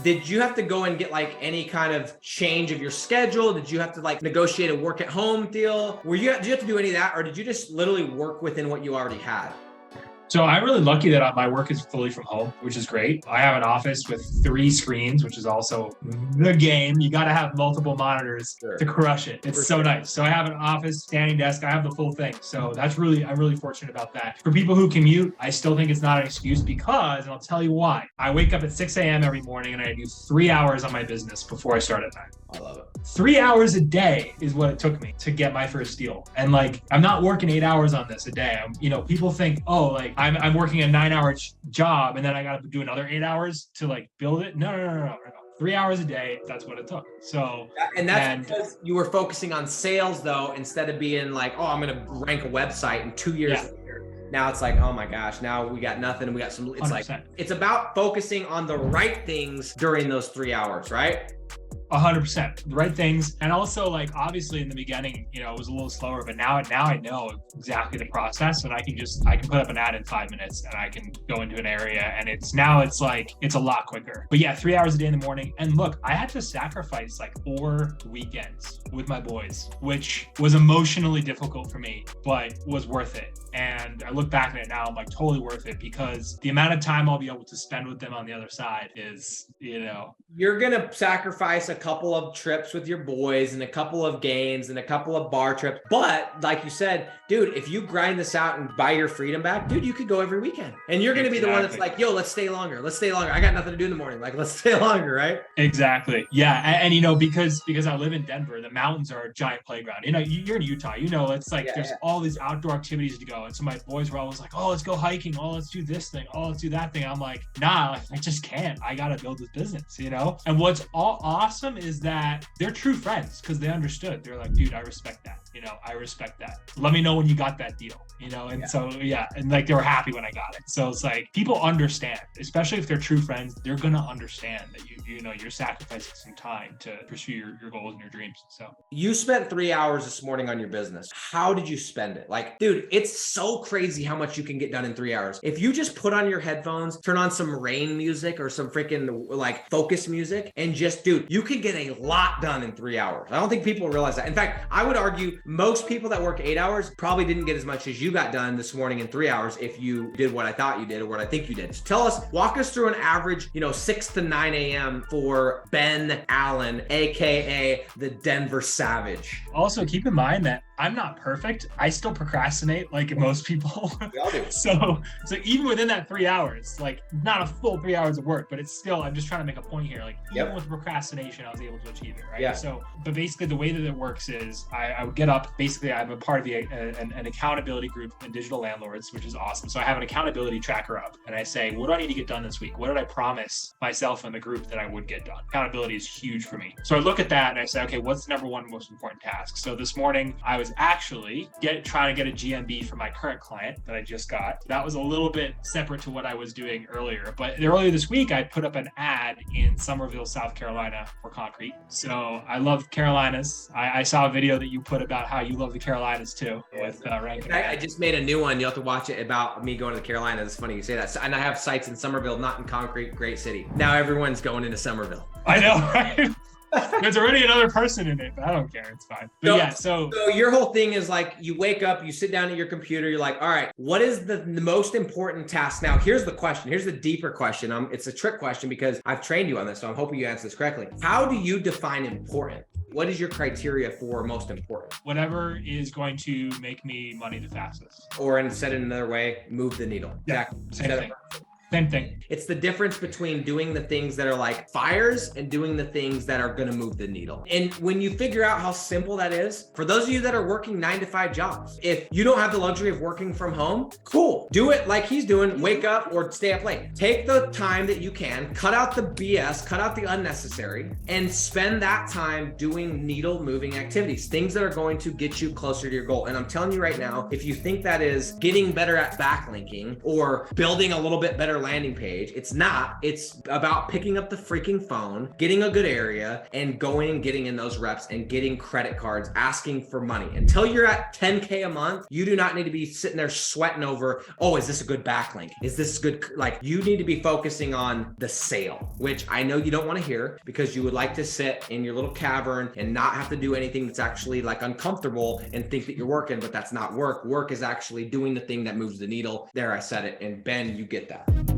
Did you have to go and get like any kind of change of your schedule? Did you have to like negotiate a work at home deal? Did you have to do any of that, or did you just literally work within what you already had? So I'm really lucky that my work is fully from home, which is great. I have an office with 3 screens, which is also the game. You got to have multiple monitors to crush it. It's so nice. So I have an office, standing desk. I have the full thing. So I'm really fortunate about that. For people who commute, I still think it's not an excuse because, and I'll tell you why. I wake up at 6 a.m. every morning and I do 3 hours on my business before I start at 9. I love it. 3 hours a day is what it took me to get my first deal. And like, I'm not working 8 hours on this a day. People think, oh, like I'm working a 9-hour job and then I got to do another 8 hours to like build it. No. 3 hours a day, that's what it took. So, and because you were focusing on sales though, instead of being like, oh, I'm going to rank a website in 2 years later. Now it's like, oh my gosh, now we got nothing. We got some, it's 100%. Like, it's about focusing on the right things during those 3 hours, right? 100%, the right things. And also like, obviously in the beginning, it was a little slower, but now I know exactly the process and I can put up an ad in 5 minutes and I can go into an area and it's a lot quicker. But yeah, 3 hours a day in the morning. And look, I had to sacrifice like 4 weekends with my boys, which was emotionally difficult for me, but was worth it. And I look back at it now, I'm like totally worth it because the amount of time I'll be able to spend with them on the other side is, You're going to sacrifice a couple of trips with your boys and a couple of games and a couple of bar trips. But like you said, dude, if you grind this out and buy your freedom back, dude, you could go every weekend. And you're going to be the one that's like, yo, let's stay longer. I got nothing to do in the morning. Like, let's stay longer, right? Exactly. Yeah. And because I live in Denver, the mountains are a giant playground. You're in Utah, it's like there's all these outdoor activities to go. And so my boys were always like, oh, let's go hiking. Oh, let's do this thing. Oh, let's do that thing. I'm like, nah, I just can't. I got to build this business, And what's all awesome is that they're true friends because they understood. They're like, dude, I respect that. I respect that. Let me know when you got that deal, So, yeah. And like, they were happy when I got it. So it's like, people understand, especially if they're true friends, they're going to understand that you're sacrificing some time to pursue your goals and your dreams. So you spent 3 hours this morning on your business. How did you spend it? Like, dude, it's so crazy how much you can get done in 3 hours. If you just put on your headphones, turn on some rain music or some freaking like focus music and just, dude, you could get a lot done in 3 hours. I don't think people realize that. In fact, I would argue most people that work 8 hours probably didn't get as much as you got done this morning in 3 hours if you did what I thought you did or what I think you did. So walk us through an average, 6 to 9 a.m. for Ben Allen, AKA the Denver Savage. Also, keep in mind that I'm not perfect. I still procrastinate like most people. We all do. So even within that 3 hours, like not a full 3 hours of work, but it's still, I'm just trying to make a point here. Like even with procrastination, I was able to achieve it, right? Yeah. So, but basically the way that it works is I would get up, basically I'm a part of an accountability group in Digital Landlords, which is awesome. So I have an accountability tracker up and I say, what do I need to get done this week? What did I promise myself and the group that I would get done? Accountability is huge for me. So I look at that and I say, okay, what's the number one most important task? So this morning I was actually trying to get a GMB for my current client that I just got. That was a little bit separate to what I was doing earlier. But earlier this week, I put up an ad in Somerville, South Carolina for concrete. So I love Carolinas. I saw a video that you put about how you love the Carolinas too with ranking. I just made a new one. You'll have to watch it about me going to the Carolinas. It's funny you say that. And I have sites in Somerville, not in concrete, great city. Now everyone's going into Somerville. I know, right? There's already another person in it, but I don't care. It's fine. But so your whole thing is like, you wake up, you sit down at your computer, you're like, all right, what is the most important task? Now, here's the question. Here's the deeper question. It's a trick question because I've trained you on this, so I'm hoping you answer this correctly. How do you define important? What is your criteria for most important? Whatever is going to make me money the fastest. Or said it another way, move the needle. Yeah, exactly. Same thing. It's the difference between doing the things that are like fires and doing the things that are going to move the needle. And when you figure out how simple that is, for those of you that are working 9-to-5 jobs, if you don't have the luxury of working from home, cool. Do it like he's doing, wake up or stay up late. Take the time that you can, cut out the BS, cut out the unnecessary, and spend that time doing needle moving activities, things that are going to get you closer to your goal. And I'm telling you right now, if you think that is getting better at backlinking or building a little bit better their landing page. It's not. It's about picking up the freaking phone, getting a good area, and going and getting in those reps and getting credit cards, asking for money. Until you're at 10K a month, you do not need to be sitting there sweating over, oh, is this a good backlink? Is this good? Like, you need to be focusing on the sale, which I know you don't want to hear because you would like to sit in your little cavern and not have to do anything that's actually like uncomfortable and think that you're working, but that's not work. Work is actually doing the thing that moves the needle. There, I said it. And Ben, you get that.